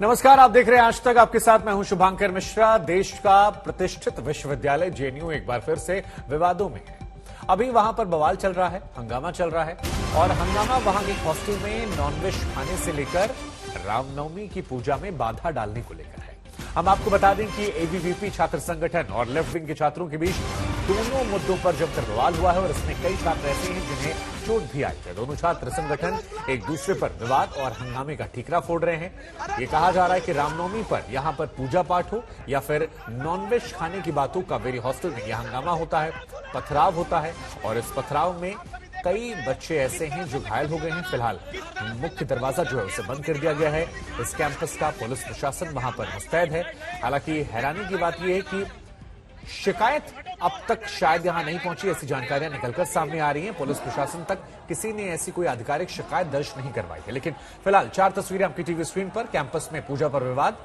नमस्कार, आप देख रहे हैं आज तक। आपके साथ मैं हूं शुभांकर मिश्रा। देश का प्रतिष्ठित विश्वविद्यालय जेएनयू एक बार फिर से विवादों में है। अभी वहां पर बवाल चल रहा है, हंगामा चल रहा है और हंगामा वहां के हॉस्टल में नॉनवेज खाने से लेकर रामनवमी की पूजा में बाधा डालने को लेकर है। हम आपको बता दें कि एबीवीपी छात्र संगठन और लेफ्ट विंग के छात्रों के बीच दोनों मुद्दों पर जमकर बवाल हुआ है और इसमें कई छात्र ऐसे हैं जिन्हें चोट भी आई है। दोनों छात्र संगठन एक दूसरे पर विवाद और हंगामे का ठीकरा फोड़ रहे हैं। ये कहा जा रहा है कि रामनवमी पर यहां पर पूजा पाठ हो या फिर नॉनवेज खाने की बात हो, कावेरी हॉस्टल में यह हंगामा होता है, पथराव होता है और इस पथराव में कई बच्चे ऐसे हैं जो घायल हो गए हैं। फिलहाल मुख्य दरवाजा जो है उसे बंद कर दिया गया है। इस कैंपस का पुलिस प्रशासन वहां पर मुस्तैद है। हालांकि हैरानी की बात यह है कि शिकायत अब तक शायद यहां नहीं पहुंची, ऐसी जानकारियां निकलकर सामने आ रही हैं। पुलिस प्रशासन तक किसी ने ऐसी कोई आधिकारिक शिकायत दर्ज नहीं करवाई है। लेकिन फिलहाल 4 तस्वीरें आपकी टीवी स्क्रीन पर। कैंपस में पूजा पर विवाद,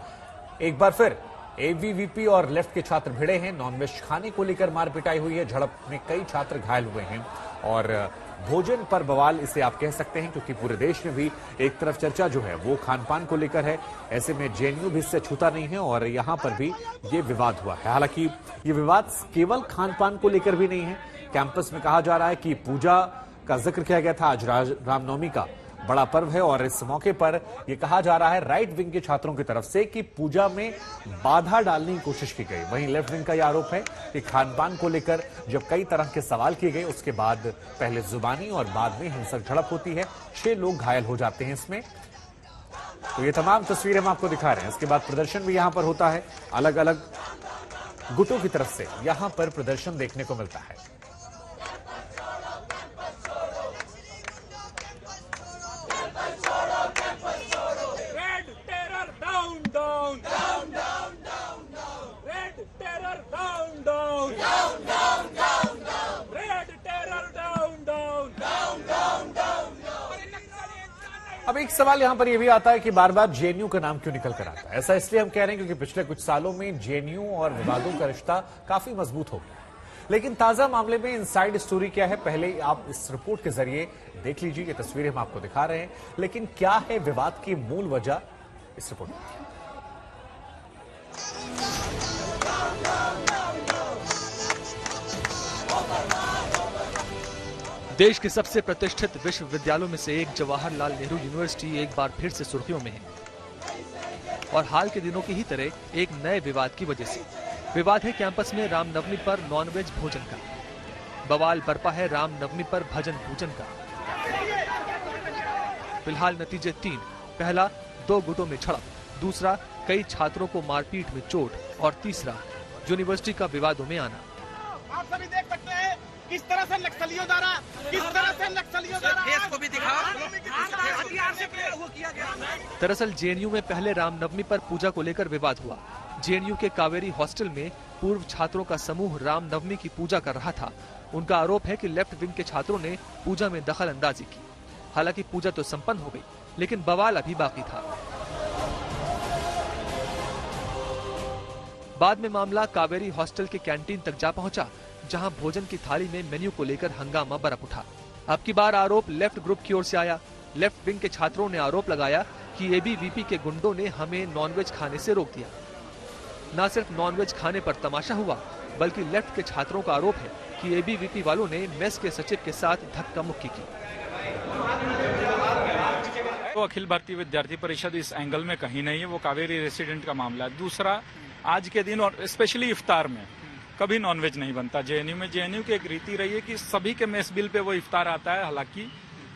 एक बार फिर एबीवीपी और लेफ्ट के छात्र भिड़े हैं। नॉनवेज खाने को लेकर मार पिटाई हुई है। झड़प में कई छात्र घायल हुए हैं और भोजन पर बवाल इसे आप कह सकते हैं, क्योंकि पूरे देश में भी एक तरफ चर्चा जो है वो खान पान को लेकर है। ऐसे में जेएनयू भी इससे छूता नहीं है और यहां पर भी ये विवाद हुआ है। हालांकि ये विवाद केवल खान पान को लेकर भी नहीं है। कैंपस में कहा जा रहा है कि पूजा का जिक्र किया गया था। आज रामनवमी का बड़ा पर्व है और इस मौके पर यह कहा जा रहा है राइट विंग के छात्रों की तरफ से कि पूजा में बाधा डालने की कोशिश की गई। वहीं लेफ्ट विंग का यह आरोप है कि खान पान को लेकर जब कई तरह के सवाल किए गए उसके बाद पहले जुबानी और बाद में हिंसक झड़प होती है। 6 लोग घायल हो जाते हैं इसमें। तो ये तमाम तस्वीरें हम आपको दिखा रहे हैं। इसके बाद प्रदर्शन भी यहां पर होता है। अलग अलग गुटों की तरफ से यहां पर प्रदर्शन देखने को मिलता है। अब एक सवाल यहां पर यह भी आता है कि बार बार जेएनयू का नाम क्यों निकल कर आता है। ऐसा इसलिए हम कह रहे हैं क्योंकि पिछले कुछ सालों में जेएनयू और विवादों का रिश्ता काफी मजबूत हो गया है। लेकिन ताजा मामले में इनसाइड स्टोरी क्या है, पहले आप इस रिपोर्ट के जरिए देख लीजिए। ये तस्वीरें हम आपको दिखा रहे हैं, लेकिन क्या है विवाद की मूल वजह, इस रिपोर्ट में। देश के सबसे प्रतिष्ठित विश्वविद्यालयों में से एक जवाहरलाल नेहरू यूनिवर्सिटी एक बार फिर से सुर्खियों में है और हाल के दिनों की ही तरह एक नए विवाद की वजह से। विवाद है कैंपस में रामनवमी पर नॉनवेज भोजन का। बवाल बरपा है रामनवमी पर भजन पूजन का। फिलहाल नतीजे 3। पहला, 2 गुटों में झड़प। दूसरा, कई छात्रों को मारपीट में चोट। और तीसरा, यूनिवर्सिटी का विवादों में आना। आप सभी देख सकते हैं किस तरह से नक्सलियों द्वारा देश को भी हथियार से किया गया। दरअसल जेएनयू में पहले रामनवमी पर पूजा को लेकर विवाद हुआ। जेएनयू के कावेरी हॉस्टल में पूर्व छात्रों का समूह रामनवमी की पूजा कर रहा था। उनका आरोप है कि लेफ्ट विंग के छात्रों ने पूजा में दखल अंदाजी की। हालांकि पूजा तो संपन्न हो गई, लेकिन बवाल अभी बाकी था। बाद में मामला कावेरी हॉस्टल के कैंटीन तक जा पहुंचा, जहां भोजन की थाली में मेन्यू को लेकर हंगामा बरप उठा। अब की बार आरोप लेफ्ट ग्रुप की ओर से आया। लेफ्ट विंग के छात्रों ने आरोप लगाया कि एबीवीपी के गुंडों ने हमें नॉनवेज खाने से रोक दिया। न सिर्फ नॉनवेज खाने पर तमाशा हुआ, बल्कि लेफ्ट के छात्रों का आरोप है कि एबीवीपी वालों ने मेस के सचिव के साथ धक्का मुक्की की। तो अखिल भारतीय विद्यार्थी परिषद इस एंगल में कहीं नहीं है, वो कावेरी रेसिडेंट का मामला है। दूसरा, आज के दिन और स्पेशली इफ्तार में कभी नॉनवेज नहीं बनता जेएनयू में। जेएनयू की एक रीति रही है कि सभी के मेस बिल पे वो इफ्तार आता है, हालांकि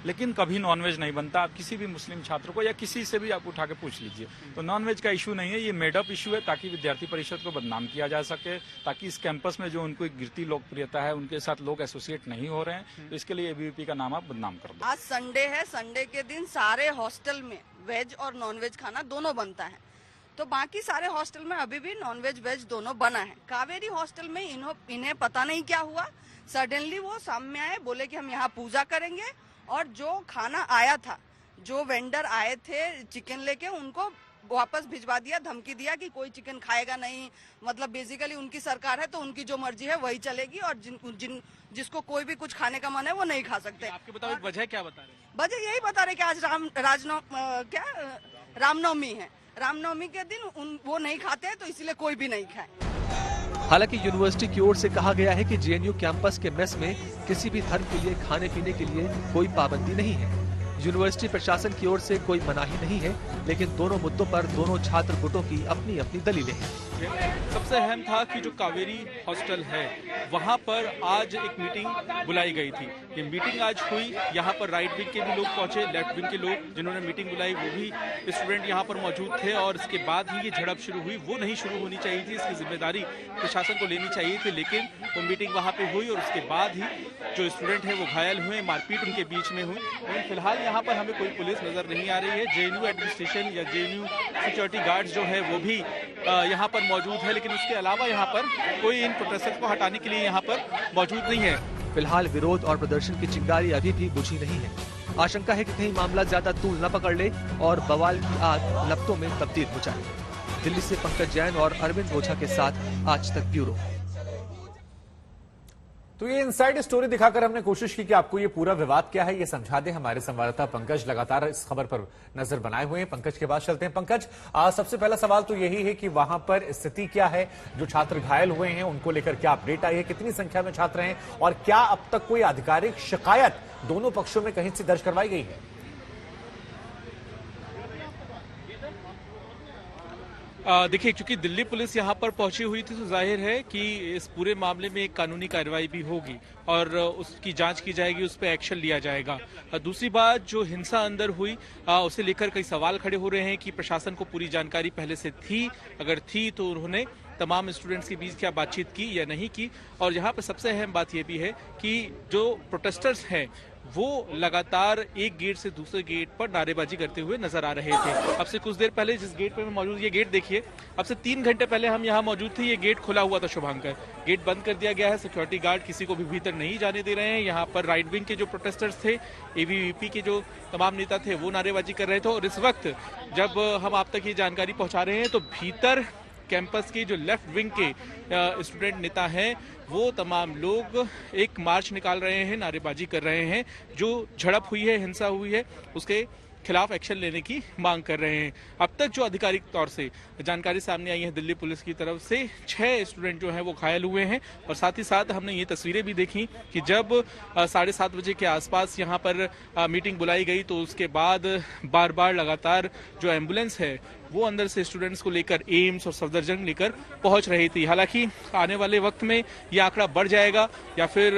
लेकिन कभी नॉनवेज नहीं बनता। आप किसी भी मुस्लिम छात्र को या किसी से भी आप उठा के पूछ लीजिए, तो नॉनवेज का इशू नहीं है, ये मेडअप इशू है ताकि विद्यार्थी परिषद को बदनाम किया जा सके, ताकि इस कैंपस में जो उनको एक गिरती लोकप्रियता है उनके साथ लोग एसोसिएट नहीं हो रहे हैं। तो इसके लिए एबीवीपी का नाम आप बदनाम कर दो। आज संडे है, संडे के दिन सारे हॉस्टल में वेज और नॉनवेज खाना दोनों बनता है, तो बाकी सारे हॉस्टल में अभी भी नॉनवेज वेज दोनों बना है। कावेरी हॉस्टल में इन्हें पता नहीं क्या हुआ, सडनली वो सामने आए, बोले कि हम यहाँ पूजा करेंगे और जो खाना आया था, जो वेंडर आए थे चिकन लेके, उनको वापस भिजवा दिया, धमकी दिया कि कोई चिकन खाएगा नहीं। मतलब बेसिकली उनकी सरकार है तो उनकी जो मर्जी है वही चलेगी और जिसको कोई भी कुछ खाने का मन है वो नहीं खा सकते। आपके मुताबिक वजह क्या बता रहे हैं? वजह यही बता रहे कि आज रामनवमी है, रामनवमी के दिन वो नहीं खाते हैं, तो इसलिए कोई भी नहीं खाए। हालांकि यूनिवर्सिटी की ओर से कहा गया है कि जेएनयू कैंपस के मेस में किसी भी धर्म के लिए खाने पीने के लिए कोई पाबंदी नहीं है। यूनिवर्सिटी प्रशासन की ओर से कोई मनाही नहीं है, लेकिन दोनों मुद्दों पर दोनों छात्र गुटों की अपनी अपनी दलीलें हैं। सबसे अहम था कि जो कावेरी हॉस्टल है वहां पर आज एक मीटिंग बुलाई गई थी। ये मीटिंग आज हुई, यहाँ पर राइट विंग के भी लोग पहुंचे, लेफ्ट विंग के लोग जिन्होंने मीटिंग बुलाई वो भी स्टूडेंट यहाँ पर मौजूद थे, और इसके बाद ही ये झड़प शुरू हुई। वो नहीं शुरू होनी चाहिए थी, इसकी जिम्मेदारी प्रशासन को लेनी चाहिए थी, लेकिन वो मीटिंग वहाँ पे हुई और उसके बाद ही जो स्टूडेंट है वो घायल हुए, मारपीट उनके बीच में हुई। लेकिन फिलहाल यहाँ पर हमें कोई पुलिस नजर नहीं आ रही है। जेएनयू एडमिनिस्ट्रेशन या जेएनयू सिक्योरिटी गार्ड्स जो है वो भी यहाँ पर मौजूद है, लेकिन उसके अलावा यहाँ पर कोई इन प्रोटेस्टर्स को हटाने के लिए यहाँ पर मौजूद नहीं है। फिलहाल विरोध और प्रदर्शन की चिंगारी अभी भी बुझी नहीं है। आशंका है कि कहीं मामला ज्यादा तूल न पकड़ ले और बवाल की आग लपटों में तब्दील हो जाए। दिल्ली से पंकज जैन और अरविंद ओझा के साथ आज तक ब्यूरो। तो ये इनसाइड स्टोरी दिखाकर हमने कोशिश की कि आपको ये पूरा विवाद क्या है ये समझा दें। हमारे संवाददाता पंकज लगातार इस खबर पर नजर बनाए हुए हैं। पंकज के पास चलते हैं। पंकज, सबसे पहला सवाल तो यही है कि वहां पर स्थिति क्या है, जो छात्र घायल हुए हैं उनको लेकर क्या अपडेट आई है, कितनी संख्या में छात्र हैं, और क्या अब तक कोई आधिकारिक शिकायत दोनों पक्षों में कहीं से दर्ज करवाई गई है? देखिए, क्योंकि दिल्ली पुलिस यहाँ पर पहुंची हुई थी तो जाहिर है कि इस पूरे मामले में एक कानूनी कार्रवाई भी होगी और उसकी जांच की जाएगी, उस पर एक्शन लिया जाएगा। दूसरी बात, जो हिंसा अंदर हुई उसे लेकर कई सवाल खड़े हो रहे हैं कि प्रशासन को पूरी जानकारी पहले से थी, अगर थी तो उन्होंने तमाम स्टूडेंट्स के बीच क्या बातचीत की या नहीं की। और यहाँ पर सबसे अहम बात यह भी है कि जो प्रोटेस्टर्स हैं वो लगातार एक गेट से दूसरे गेट पर नारेबाजी करते हुए नजर आ रहे थे। अब से कुछ देर पहले जिस गेट पर मैं मौजूद, ये गेट देखिए, अब से 3 घंटे पहले हम यहाँ मौजूद थे, ये गेट खुला हुआ था शुभांकर। गेट बंद कर दिया गया है, सिक्योरिटी गार्ड किसी को भी भीतर नहीं जाने दे रहे हैं। यहाँ पर राइट विंग के जो प्रोटेस्टर्स थे, एबीवीपी के जो तमाम नेता थे वो नारेबाजी कर रहे थे। और इस वक्त जब हम आप तक ये जानकारी पहुंचा रहे हैं तो भीतर कैंपस के जो लेफ्ट विंग के स्टूडेंट नेता हैं वो तमाम लोग एक मार्च निकाल रहे हैं, नारेबाजी कर रहे हैं। जो झड़प हुई है, हिंसा हुई है, उसके खिलाफ एक्शन लेने की मांग कर रहे हैं। अब तक जो आधिकारिक तौर से जानकारी सामने आई है दिल्ली पुलिस की तरफ से, 6 स्टूडेंट जो हैं वो घायल हुए हैं। और साथ ही साथ हमने ये तस्वीरें भी देखी कि जब 7:30 बजे के आसपास यहाँ पर मीटिंग बुलाई गई तो उसके बाद बार बार लगातार जो एम्बुलेंस है वो अंदर से स्टूडेंट्स को लेकर एम्स और सफदरजंग लेकर पहुंच रही थी। हालांकि आने वाले वक्त में ये आंकड़ा बढ़ जाएगा या फिर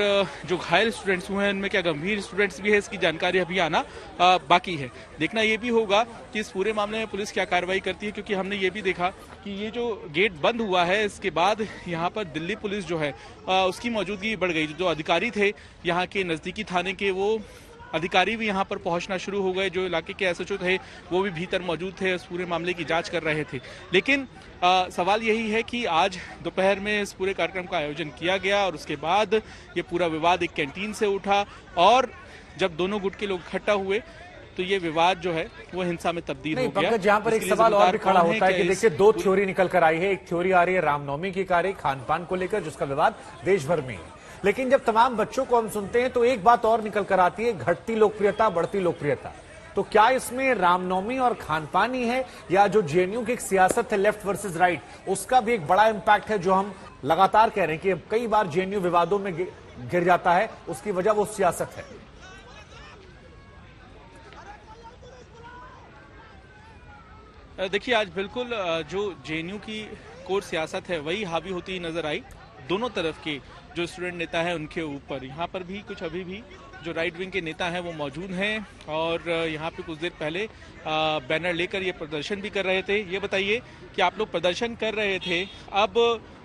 जो घायल स्टूडेंट्स हुए हैं उनमें क्या गंभीर स्टूडेंट्स भी है, इसकी जानकारी अभी आना बाकी है। देखना ये भी होगा कि इस पूरे मामले में पुलिस क्या कार्रवाई करती है, क्योंकि हमने ये भी देखा कि ये जो गेट बंद हुआ है इसके बाद यहाँ पर दिल्ली पुलिस जो है उसकी मौजूदगी बढ़ गई। जो अधिकारी थे यहाँ के नजदीकी थाने के, वो अधिकारी भी यहाँ पर पहुंचना शुरू हो गए। जो इलाके के एसएचओ थे वो भी भीतर मौजूद थे, उस पूरे मामले की जांच कर रहे थे। लेकिन सवाल यही है कि आज दोपहर में इस पूरे कार्यक्रम का आयोजन किया गया और उसके बाद ये पूरा विवाद एक कैंटीन से उठा और जब दोनों गुट के लोग इकट्ठा हुए तो ये विवाद जो है वो हिंसा में तब्दील हो गया। यहाँ पर एक सवाल और भी खड़ा होता है कि देखिए 2 थ्योरी निकल कर आई है। एक थ्योरी आ रही है रामनवमी की कार्य खान पान को लेकर, जिसका विवाद देश भर में है। लेकिन जब तमाम बच्चों को हम सुनते हैं तो एक बात और निकल कर आती है, घटती लोकप्रियता, बढ़ती लोकप्रियता। तो क्या इसमें रामनवमी और खान पान ही है, या जो जेएनयू की एक सियासत है लेफ्ट वर्सेस राइट, उसका भी एक बड़ा इंपैक्ट है, जो हम लगातार कह रहे हैं कि कई बार जेएनयू विवादों में गिर जाता है, उसकी वजह वो सियासत है? देखिए, आज बिल्कुल जो जेएनयू की कोर सियासत है वही हावी होती नजर आई दोनों तरफ के जो स्टूडेंट नेता है उनके ऊपर। यहाँ पर भी कुछ अभी भी जो राइट विंग के नेता हैं वो मौजूद हैं और यहाँ पे कुछ देर पहले बैनर लेकर ये प्रदर्शन भी कर रहे थे। ये बताइए कि आप लोग प्रदर्शन कर रहे थे, अब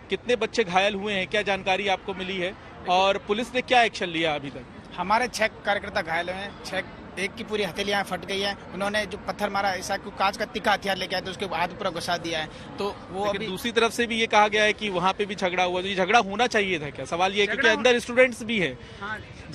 कितने बच्चे घायल हुए हैं, क्या जानकारी आपको मिली है और पुलिस ने क्या एक्शन लिया अभी तक? हमारे 6 कार्यकर्ता घायल हुए हैं, 6, एक की पूरी हथेलियां फट गई है। उन्होंने जो पत्थर मारा, ऐसा कि कांच का तीखा हथियार लेके आए तो उसके हाथ पूरा घुसा दिया है। तो वो अभी दूसरी तरफ से भी ये कहा गया है कि वहाँ पे भी झगड़ा हुआ, तो ये झगड़ा होना चाहिए था क्या? सवाल ये है क्योंकि अंदर स्टूडेंट्स भी है,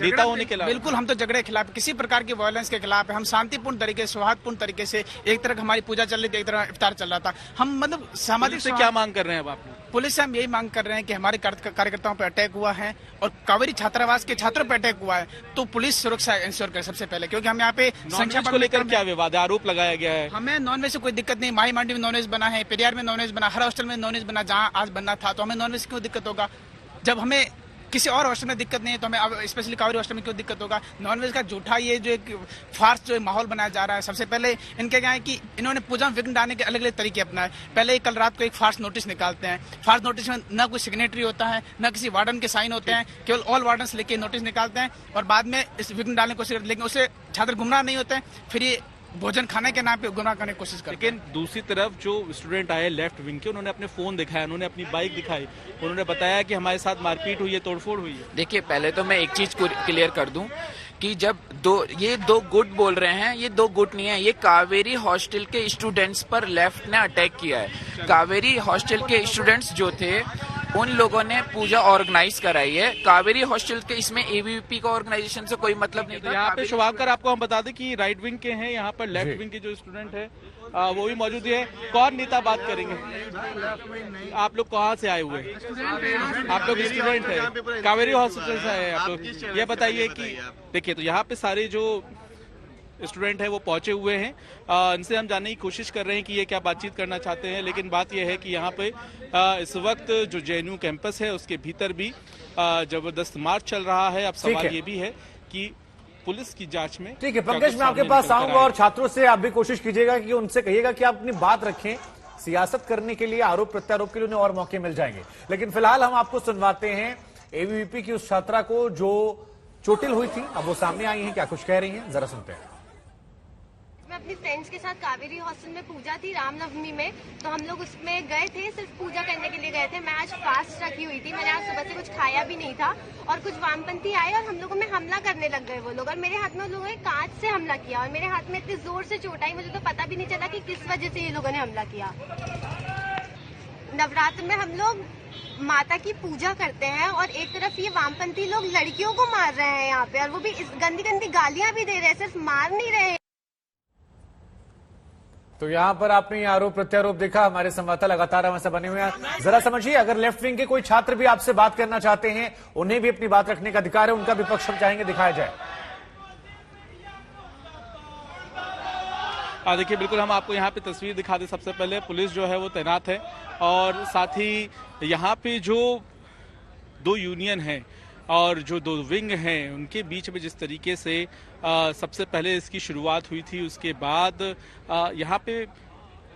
नेता होने के अलावा। बिल्कुल, हम तो झगड़े के खिलाफ, किसी प्रकार की वायलेंस के खिलाफ है। हम शांतिपूर्ण तरीके, सौहार्दपूर्ण तरीके से, एक तरफ हमारी पूजा चल रही थी, एक तरफ इफ्तार चल रहा था। हम मतलब सामाजिक से क्या मांग कर रहे हैं अब आप? पुलिस से हम यही मांग कर रहे हैं कि हमारे कार्यकर्ताओं पर अटैक हुआ है और कावेरी छात्रावास के छात्रों पर अटैक हुआ है, तो पुलिस सुरक्षा इंश्योर करे सबसे पहले, क्योंकि क्योंकि हम यहाँ पे संख्या को लेकर क्या विवाद है, आरोप लगाया गया है? हमें नॉनवेज से कोई दिक्कत नहीं, माही मंडी में नॉनवेज बना है, पेरियार में नॉनवेज बना, हर हॉस्टल में नॉनवेज बना, जहाँ आज बनना था, तो हमें नॉनवेज क्यों दिक्कत होगा? जब हमें किसी और हॉस्टल में दिक्कत नहीं है तो हमें स्पेशली कावेरी हॉस्टल में क्यों दिक्कत होगा? नॉनवेज का झूठा ये जो एक फार्स जो माहौल बनाया जा रहा है, सबसे पहले इनके क्या है कि इन्होंने पूजा में विघ्न डालने के अलग अलग तरीके अपनाए। पहले कल रात को एक फार्स नोटिस निकालते हैं, फार्स नोटिस में न कोई सिग्नेटरी होता है, न किसी वार्डन के साइन होते हैं, केवल ऑल वार्डन लेके नोटिस निकालते हैं और बाद में इस विघ्न डालने की कोशिश करते हैं, लेकिन उससे छात्र गुमराह नहीं होते हैं, फिर ये भोजन खाने के नाम पे गुमराह करने की कोशिश करते हैं। लेकिन दूसरी तरफ जो स्टूडेंट आए लेफ्ट विंग के, उन्होंने अपने फोन दिखाया, उन्होंने अपनी बाइक दिखाई, उन्होंने बताया कि हमारे साथ मारपीट हुई है, तोड़फोड़ हुई है। देखिए, पहले तो मैं एक चीज क्लियर कर दूं कि जब ये दो गुट बोल रहे हैं, ये दो गुट नहीं है, ये कावेरी हॉस्टल के स्टूडेंट्स पर लेफ्ट ने अटैक किया है। कावेरी हॉस्टल के स्टूडेंट्स जो थे उन लोगों ने पूजा ऑर्गेनाइज कराई है। कावेरी हॉस्टल के इसमें एबीवीपी का ऑर्गेनाइजेशन से कोई मतलब नहीं था। यहाँ पे शुभांकर, आपको हम बता दें कि राइट विंग के हैं, यहाँ पर लेफ्ट विंग के जो स्टूडेंट है वो भी मौजूद है। कौन नेता बात करेंगे? आप लोग कहाँ से आए हुए? आप लोग स्टूडेंट है, कावेरी हॉस्पिटल से आए आप लोग। ये बताइए कि देखिए, तो यहाँ पे सारे जो स्टूडेंट है वो पहुंचे हुए हैं। इनसे हम जानने की कोशिश कर रहे हैं कि ये क्या बातचीत करना चाहते हैं, लेकिन बात यह है कि यहाँ पे इस वक्त जो जेएनयू कैंपस है उसके भीतर भी जबरदस्त मार्च चल रहा है। अब सवाल ये भी है कि पुलिस की जांच में। ठीक है पंकज, मैं आपके पास आऊंगा और छात्रों से आप भी कोशिश कीजिएगा कि उनसे कहिएगा कि आप अपनी बात रखें। सियासत करने के लिए, आरोप प्रत्यारोप के लिए उन्हें और मौके मिल जाएंगे, लेकिन फिलहाल हम आपको सुनवाते हैं एबीवीपी की उस छात्रा को जो चोटिल हुई थी। अब वो सामने आई हैं, क्या कुछ कह रही हैं, जरा सुनते हैं। मैं अपनी फ्रेंड्स के साथ कावेरी हॉस्टल में पूजा थी रामनवमी में, तो हम लोग उसमें गए थे, सिर्फ पूजा करने के लिए गए थे। मैं आज फास्ट रखी हुई थी, मैंने आज सुबह से कुछ खाया भी नहीं था और कुछ वामपंथी आए और हम लोगों में हमला करने लग गए वो लोग, और मेरे हाथ में उन लोगों ने कांच से हमला किया और मेरे हाथ में इतनी जोर से चोट आई, मुझे तो पता भी नहीं चला कि किस वजह से ये लोगों ने हमला किया। नवरात्र में हम लोग माता की पूजा करते हैं और एक तरफ ये वामपंथी लोग लड़कियों को मार रहे हैं यहाँ पे, और वो भी इस गंदी गंदी गालियां भी दे रहे हैं, सिर्फ मार नहीं रहे हैं। तो यहाँ पर आपने ये आरोप प्रत्यारोप देखा, हमारे संवाददाता लगातार हमसे बने हुए हैं। जरा समझिए, अगर लेफ्ट विंग के कोई छात्र भी आपसे बात करना चाहते हैं, उन्हें भी अपनी बात रखने का अधिकार है, उनका भी पक्ष हम चाहेंगे दिखाया जाए। देखिए, बिल्कुल हम आपको यहाँ पे तस्वीर दिखा दें। सबसे पहले पुलिस जो है वो तैनात है और साथ ही यहाँ पे जो दो यूनियन हैं और जो दो विंग हैं उनके बीच में जिस तरीके से सबसे पहले इसकी शुरुआत हुई थी, उसके बाद यहाँ पे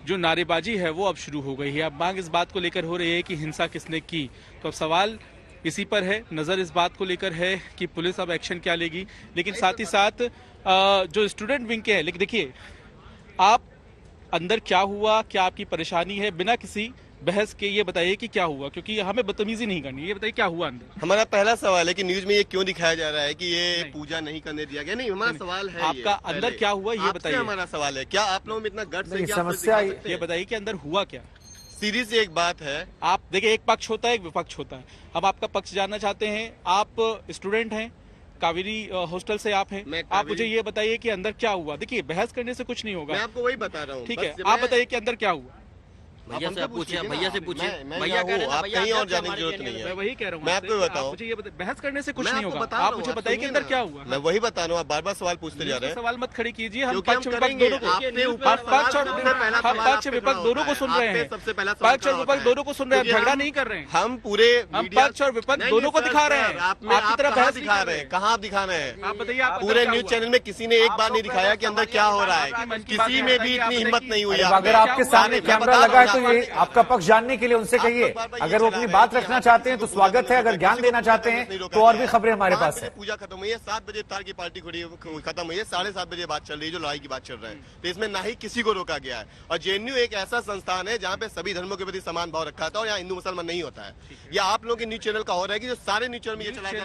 जो नारेबाजी है वो अब शुरू हो गई है। अब मांग इस बात को लेकर हो रही है कि हिंसा किसने की, तो अब सवाल इसी पर है, नजर इस बात को लेकर है कि पुलिस अब एक्शन क्या लेगी। लेकिन साथ ही साथ जो स्टूडेंट विंग के हैं, लेकिन देखिए आप अंदर क्या हुआ, क्या आपकी परेशानी है, बिना किसी बहस के ये बताइए कि क्या हुआ, क्योंकि हमें बदतमीजी नहीं करनी। ये बताइए क्या हुआ अंदर। हमारा पहला सवाल है कि न्यूज में ये क्यों दिखाया जा रहा है कि ये पूजा नहीं करने दिया गया। नहीं, हमारा सवाल है आपका अंदर क्या हुआ ये बताइए। हमारा सवाल है, क्या आप लोगों में इतना गट्स है कि समस्या ये बताइए कि अंदर हुआ क्या। सीधी सी एक बात है, आप देखिए, एक पक्ष होता है, एक विपक्ष होता है। अब आपका पक्ष जानना चाहते हैं, आप स्टूडेंट हैं, कावेरी हॉस्टल से आप हैं, आप मुझे ये बताइए कि अंदर क्या हुआ। देखिए, बहस करने से कुछ नहीं होगा, मैं आपको वही बता रहा हूँ। ठीक है, आप बताइए कि अंदर क्या हुआ। भैया से पूछिए, भैया से पूछिए। भैया कह रहे हैं, आप कहीं और जाने की जरूरत नहीं है। मैं वही कह रहा हूँ, मैं आपको बताऊँ, मुझे ये बहस करने से कुछ नहीं होगा। आप मुझे बताइए कि अंदर क्या हुआ। मैं वही बता रहा हूँ, आप बार बार सवाल पूछते जा रहे हैं। सवाल मत खड़ी कीजिए, हम पक्ष विपक्ष दोनों को, पक्ष और विपक्ष दोनों को सुन रहे हैं। सबसे पहला पक्ष और विपक्ष दोनों को सुन रहे हैं, झगड़ा नहीं कर रहे हैं। हम पूरे पक्ष और विपक्ष दोनों को दिखा रहे हैं। आपकी तरफ बहस दिखा रहे हैं, कहाँ आप दिखा रहे हैं। आप बताइए, पूरे न्यूज चैनल में किसी ने एक बार नहीं दिखाया कि अंदर क्या हो रहा है, किसी में भी इतनी हिम्मत नहीं हुई। अगर आपके सामने कैमरा लगा है तो ये आपका पक्ष जानने के लिए उनसे कहिए। अगर वो अपनी बात रखना चाहते हैं तो स्वागत है, अगर ज्ञान देना चाहते हैं तो और भी खबरें हमारे पास है। पूजा खत्म हुई है, 7 बजे इफ्तार की पार्टी खत्म हुई है, 7:30 बजे बात चल रही है, जो लड़ाई की बात चल रहा है। तो इसमें ना ही किसी को रोका गया है। और जेएनयू एक ऐसा संस्थान है जहाँ पे सभी धर्मों के प्रति समान भाव रखा था और यहाँ हिंदू मुसलमान नहीं होता है। ये आप लोगों के न्यूज चैनल का हो रहा है कि जो सारे न्यूज चैनल में ये चलाया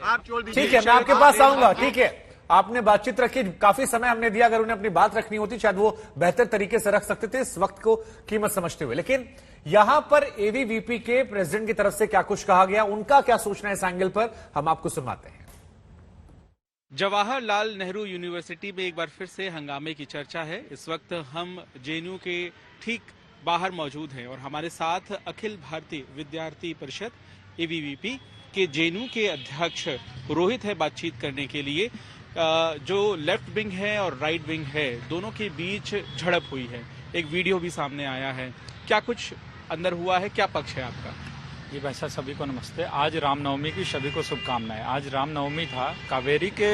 आप छोड़ दीजिए। ठीक है, मैं आपके पास आऊंगा। ठीक है, आपने बातचीत रखी, काफी समय हमने दिया, अगर उन्हें अपनी बात रखनी होती शायद वो बेहतर तरीके से रख सकते थे, इस वक्त को कीमत समझते हुए। लेकिन यहां पर एबीवीपी के प्रेसिडेंट की तरफ से क्या कुछ कहा गया, उनका क्या सोचना है इस एंगल पर, हम आपको सुनवाते हैं। जवाहरलाल नेहरू यूनिवर्सिटी में एक बार फिर से हंगामे की चर्चा है। इस वक्त हम जेएनयू के ठीक बाहर मौजूद हैं और हमारे साथ अखिल भारतीय विद्यार्थी परिषद एबीवीपी कि जेएनयू के अध्यक्ष रोहित है बातचीत करने के लिए। जो लेफ्ट विंग है और राइट विंग है, दोनों के बीच झड़प हुई है। एक वीडियो भी सामने आया है। क्या कुछ अंदर हुआ है, क्या पक्ष है आपका? जी वैसा सभी को नमस्ते। आज रामनवमी की सभी को शुभकामनाएं। आज रामनवमी था। कावेरी के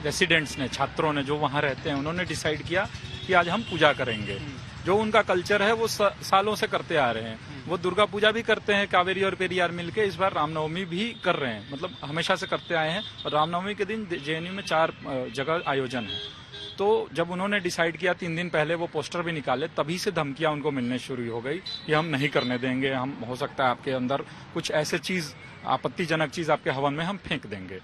रेसिडेंट्स ने, छात्रों ने जो वहां रहते हैं, उन्होंने डिसाइड किया कि आज हम पूजा करेंगे। जो उनका कल्चर है वो सालों से करते आ रहे हैं। वो दुर्गा पूजा भी करते हैं, कावेरी और पेरियार मिलके। इस बार रामनवमी भी कर रहे हैं, मतलब हमेशा से करते आए हैं। और रामनवमी के दिन जेएनयू में 4 जगह आयोजन है। तो जब उन्होंने डिसाइड किया, 3 दिन पहले वो पोस्टर भी निकाले, तभी से धमकियां उनको मिलने शुरू हो गई कि हम नहीं करने देंगे, हम हो सकता है आपके अंदर कुछ ऐसे चीज, आपत्तिजनक चीज आपके हवन में हम फेंक देंगे।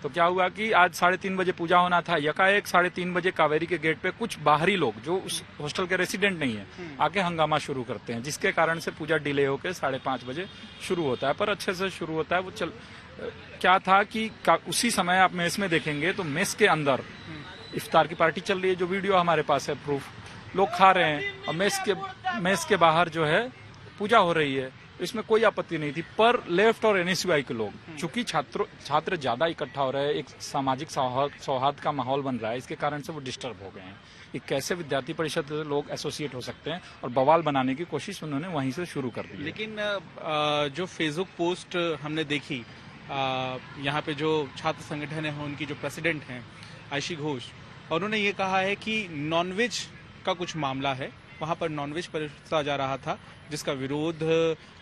तो क्या हुआ कि आज 3:30 बजे पूजा होना था। यकाएक 3:30 बजे कावेरी के गेट पे कुछ बाहरी लोग जो उस हॉस्टल के रेसिडेंट नहीं है, आके हंगामा शुरू करते हैं, जिसके कारण से पूजा डिले होकर 5:30 बजे शुरू होता है। पर अच्छे से शुरू होता है। वो क्या था कि उसी समय आप मेस में देखेंगे तो मेस के अंदर इफ्तार की पार्टी चल रही है। जो वीडियो हमारे पास है, प्रूफ, लोग खा रहे हैं और मेस के बाहर जो है पूजा हो रही है। इसमें कोई आपत्ति नहीं थी। पर लेफ्ट और एनएसयूआई के लोग, चूंकि छात्र ज्यादा इकट्ठा हो रहे हैं, एक सामाजिक सौहार्द का माहौल बन रहा है, इसके कारण से वो डिस्टर्ब हो गए हैं। ये कैसे विद्यार्थी परिषद से लोग एसोसिएट हो सकते हैं, और बवाल बनाने की कोशिश उन्होंने वहीं से शुरू कर दी। लेकिन जो फेसबुक पोस्ट हमने देखी, यहाँ पे जो छात्र संगठन है, उनकी जो प्रेसिडेंट हैं आयशी घोष, उन्होंने ये कहा है कि नॉनवेज का कुछ मामला है, वहां पर नॉनवेज परोसा जा रहा था, जिसका विरोध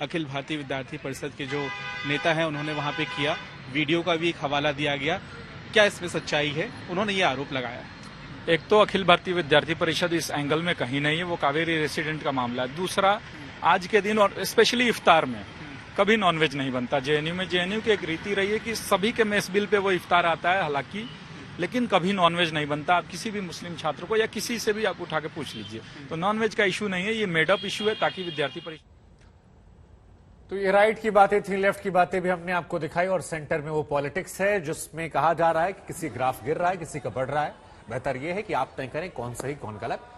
अखिल भारतीय विद्यार्थी परिषद के जो नेता हैं उन्होंने वहां पे किया। वीडियो का भी एक हवाला दिया गया। क्या इसमें सच्चाई है? उन्होंने ये आरोप लगाया। एक तो अखिल भारतीय विद्यार्थी परिषद इस एंगल में कहीं नहीं है, वो कावेरी रेसिडेंट का मामला है। दूसरा, आज के दिन और स्पेशली इफ्तार में कभी नॉनवेज नहीं बनता जेएनयू में। जेएनयू की एक रीति रही है कि सभी के मेस बिल पे वो इफ्तार आता है, हालांकि, लेकिन कभी नॉनवेज नहीं बनता। आप किसी भी मुस्लिम छात्र को या किसी से भी आप उठा के पूछ लीजिए, तो नॉनवेज का इशू नहीं है, ये मेडअप इशू है, ताकि विद्यार्थी परिषद। तो ये राइट की बातें थी, लेफ्ट की बातें भी हमने आपको दिखाई, और सेंटर में वो पॉलिटिक्स है जिसमें कहा जा रहा है कि किसी ग्राफ गिर रहा है, किसी का बढ़ रहा है। बेहतर यह है कि आप तय करें कौन सही कौन गलत।